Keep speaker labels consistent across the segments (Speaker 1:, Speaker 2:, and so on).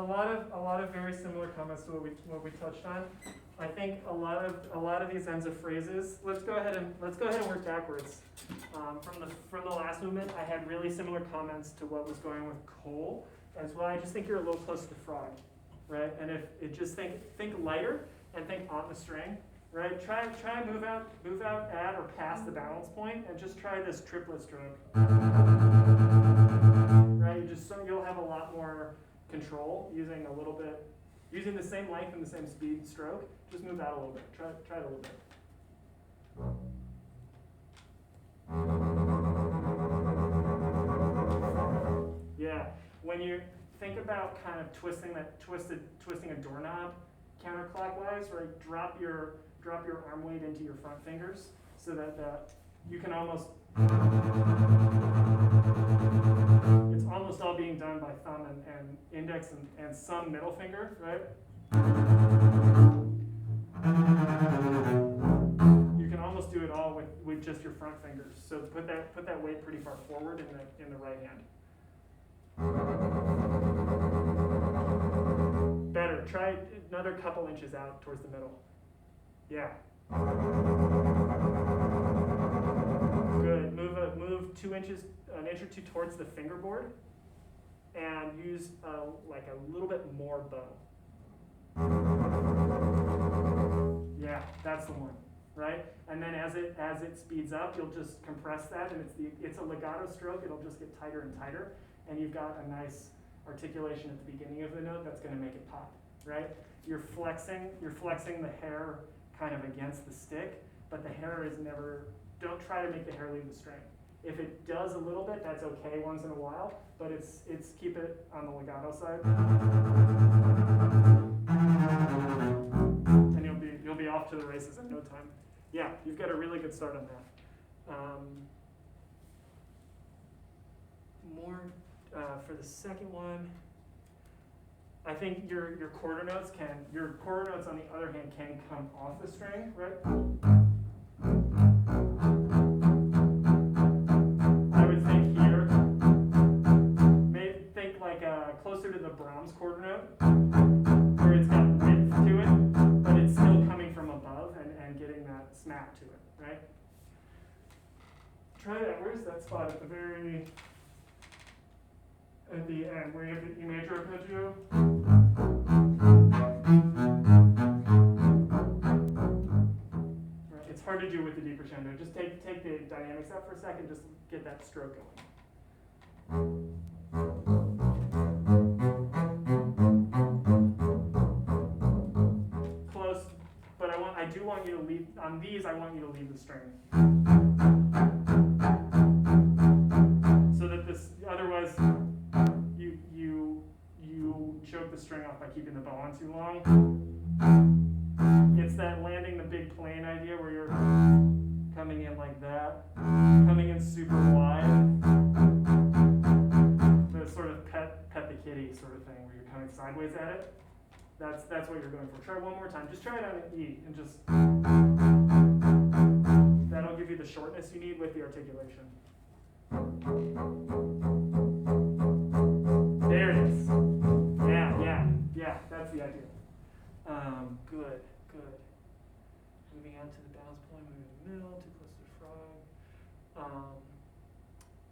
Speaker 1: a lot of very similar comments to what we touched on. I think a lot of these ends of phrases. Let's go ahead and work backwards. From the last movement, I had really similar comments to what was going on with coal as well. I just think you're a little close to the frog, right? And if it just think lighter and think on the string, right? Try and move out at or past the balance point, and just try this triplet stroke. Right? You'll have a lot more control using the same length and the same speed stroke. Just move out a little bit. Try it a little bit. Yeah. When you think about kind of twisting a doorknob counterclockwise, right? Drop your arm weight into your front fingers so that you can almost. It's almost all being done by thumb and index and some middle finger, right? You can almost do it all with just your front fingers. So put that weight pretty far forward in the right hand. Better. Try another couple inches out towards the middle. Yeah. Good. Move 2 inches, an inch or two towards the fingerboard, and use like a little bit more bow. Yeah, that's the one, right? And then as it speeds up, you'll just compress that, and it's a legato stroke. It'll just get tighter and tighter, and you've got a nice articulation at the beginning of the note that's going to make it pop, right? You're flexing the hair kind of against the stick, but the hair is never. Don't try to make the hair leave the string. If it does a little bit, that's okay once in a while, but it's keep it on the legato side, and you'll be off to the races in no time. Yeah, you've got a really good start on that. More for the second one. I think your quarter notes on the other hand can come off the string, right? I would think here, maybe think like closer to the Brahms quarter note, where it's got width to it, but it's still coming from above and getting that smack to it, right? Try that. Where's that spot at the end, where you have the E major arpeggio? Right. It's hard to do with the D crescendo. Just take the dynamics out for a second, just get that stroke going. Close, but I do want you to leave, on these I want you to leave the string. So that otherwise, you choke the string off by keeping the bow on too long. It's that landing the big plane idea where you're coming in like that, coming in super wide. The sort of pet the kitty sort of thing where you're coming sideways at it. That's what you're going for. Try one more time. Just try it on an E and just that'll give you the shortness you need with the articulation. There it is. Yeah, that's the idea. Good. Moving out to the balance point, moving to the middle, too close to the frog.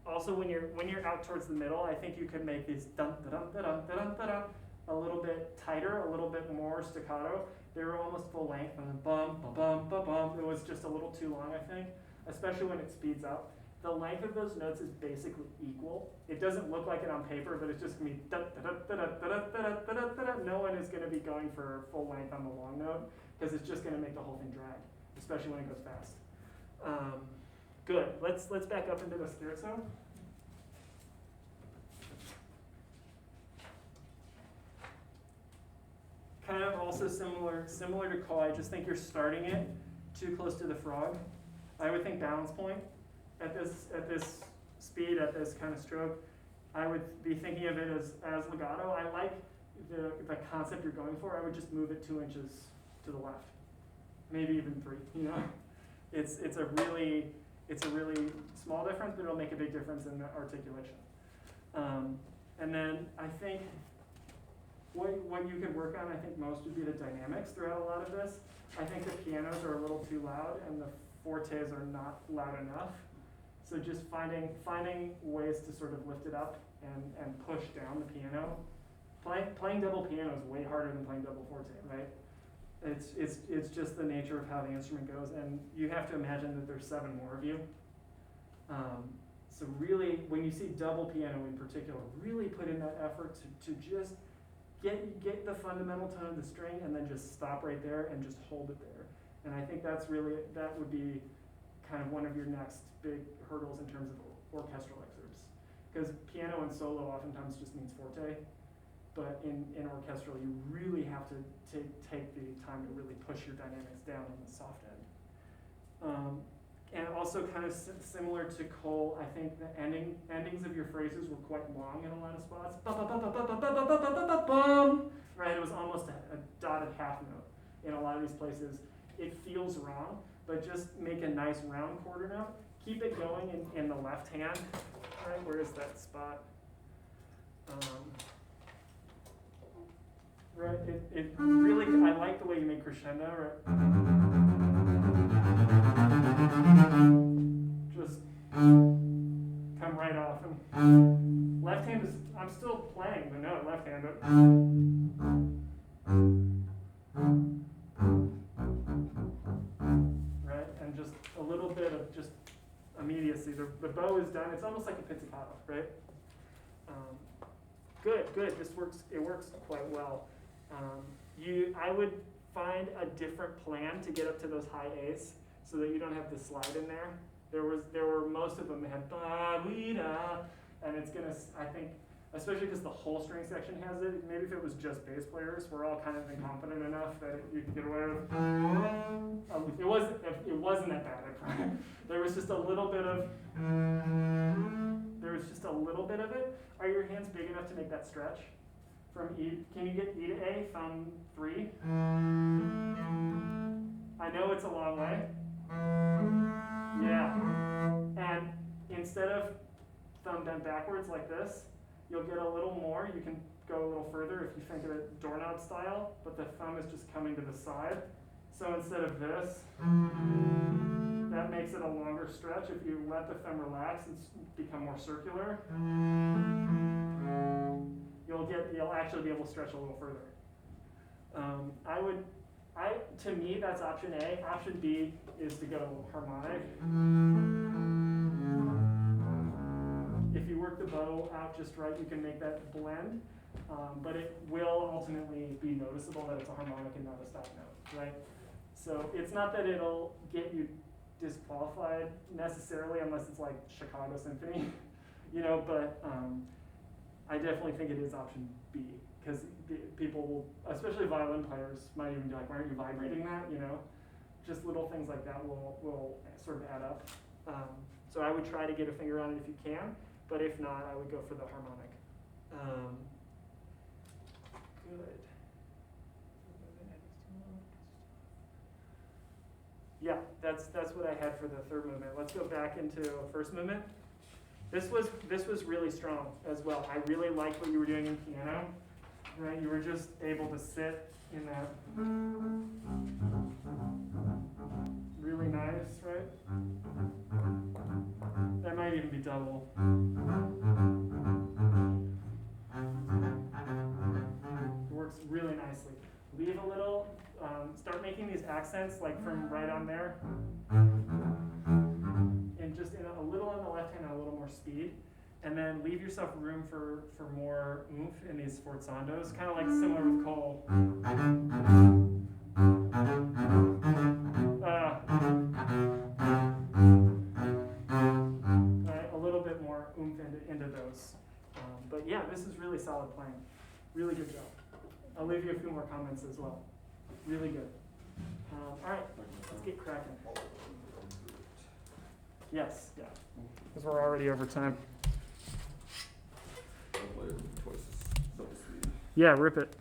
Speaker 1: Also, when you're out towards the middle, I think you could make these dun da dun da dun da dun da dun a little bit tighter, a little bit more staccato. They were almost full length, and then bum ba bum ba bum. It was just a little too long, I think, especially when it speeds up. The length of those notes is basically equal. It doesn't look like it on paper, but it's just going to be da-da-da-da-da-da-da-da-da-da. No one is going to be going for full length on the long note because it's just going to make the whole thing drag, especially when it goes fast. Good. Let's back up into the scherzo. Kind of also similar to call. I just think you're starting it too close to the frog. I would think balance point. At this speed, at this kind of stroke, I would be thinking of it as legato. I like the concept you're going for. I would just move it 2 inches to the left, maybe even 3. You know, it's a really small difference, but it'll make a big difference in the articulation. And then I think What you could work on, I think most would be the dynamics throughout a lot of this. I think the pianos are a little too loud and the fortes are not loud enough. So just finding ways to sort of lift it up and push down the piano. Playing double piano is way harder than playing double forte, right? It's just the nature of how the instrument goes, and you have to imagine that there's 7 more of you. So really, when you see double piano in particular, really put in that effort to just get the fundamental tone of the string and then just stop right there and just hold it there. And I think that would be kind of one of your next big hurdles in terms of orchestral excerpts. Because piano and solo oftentimes just means forte, but in orchestral you really have to take the time to really push your dynamics down on the soft end. And also kind of similar to Cole, I think the endings of your phrases were quite long in a lot of spots. Right, it was almost a dotted half note in a lot of these places. It feels wrong, but just make a nice round quarter note. Keep it going in the left hand. Right, where is that spot? Right, it really, I like the way you make crescendo, right? Just come right off. And left hand is, I'm still playing the note left hand, but right, and just a little bit of just immediacy. The bow is done. It's almost like a pizzicato, right? Good. It works quite well. I would find a different plan to get up to those high A's so that you don't have the slide in there. There were most of them that had ba-we-da, and it's gonna, I think, especially because the whole string section has it. Maybe if it was just bass players, we're all kind of incompetent enough that you could get away with. It wasn't that bad. I promise. There was just a little bit of. it. Are your hands big enough to make that stretch? From E, can you get E to A, thumb 3? I know it's a long way. Yeah. And instead of thumb bent backwards like this, you'll get a little more. You can go a little further if you think of it doorknob style, but the thumb is just coming to the side. So instead of this, that makes it a longer stretch. If you let the thumb relax and become more circular, you'll actually be able to stretch a little further. To me, that's option A. Option B is to go harmonic. If you work the bow out just right, you can make that blend, but it will ultimately be noticeable that it's a harmonic and not a stop note, right? So it's not that it'll get you disqualified necessarily unless it's like Chicago Symphony, but I definitely think it is option B, because people will, especially violin players, might even be like, why aren't you vibrating that, Just little things like that will sort of add up. So I would try to get a finger on it if you can, but if not, I would go for the harmonic. Good. Yeah, that's what I had for the third movement. Let's go back into first movement. This was really strong as well. I really liked what you were doing in piano, right? You were just able to sit in that really nice, right? That might even be double. It works really nicely. Leave a little, start making these accents like from right on there. And just in a little on the left hand and a little more speed. And then leave yourself room for more oomph in these sforzandos, kind of like similar with Cole. A little bit more oomph into those. But yeah, this is really solid playing. Really good job. I'll leave you a few more comments as well. Really good. All right, let's get cracking. Yes, yeah, because we're already over time. Yeah, rip it.